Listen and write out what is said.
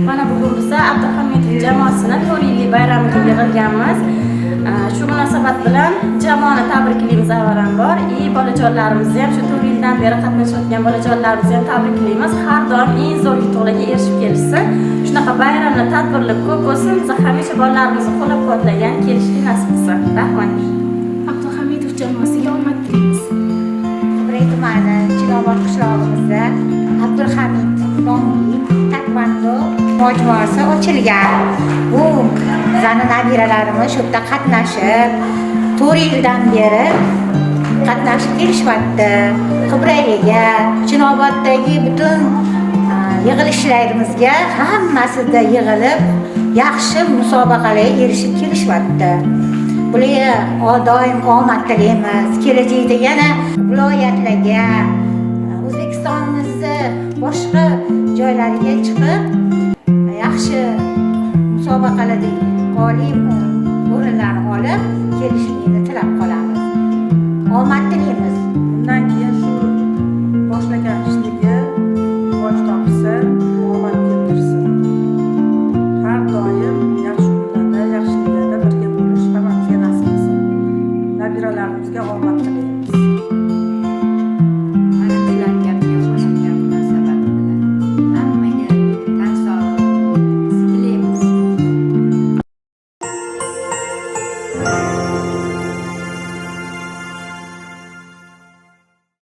Mana bugun biz Abduhamidov jamoasini 4 yillik bayramiga yig'ilganmiz. Shu munosabat bilan jamoani tabriklaymiz avvalambor. Bolajonlarimizni ham shu 4 yildan beri qatnashayotgan bolajonlarimizni ham tabriklaymiz. Har doim eng zo'r yutuqlarga erishib kelishsin. Shunaqa bayramlar, tadbirlar ko'p bo'lsin. Biz hamisha bolalarimizni qo'llab-quvvatlagan kelishni nasib qilsin. Rahmat. Abduhamidov jamoasiga omad tilaymiz. Qibray tumani Chinobod qishlog'imizda Abduhamidov nomli taekvondo majmuasi ochilgan. Bu bizning nabiralarimiz shu yerda qatnashib 4 yildan beri qatnashib kelishyapti. Qibrayga, Chinoboddagi butun yig'ilishlarimizga hammasida yig'ilib yaxshi musobaqalarga erishib kelishyapti. Bularga doim omad tilaymiz. Kelajakda yana viloyatlarga, O'zbekistonimizning boshqa joylariga chiqib yaxshi musobaqalarda oliy o'rinlarni olib kelishini tilab qolamiz. Omad tilaymiz.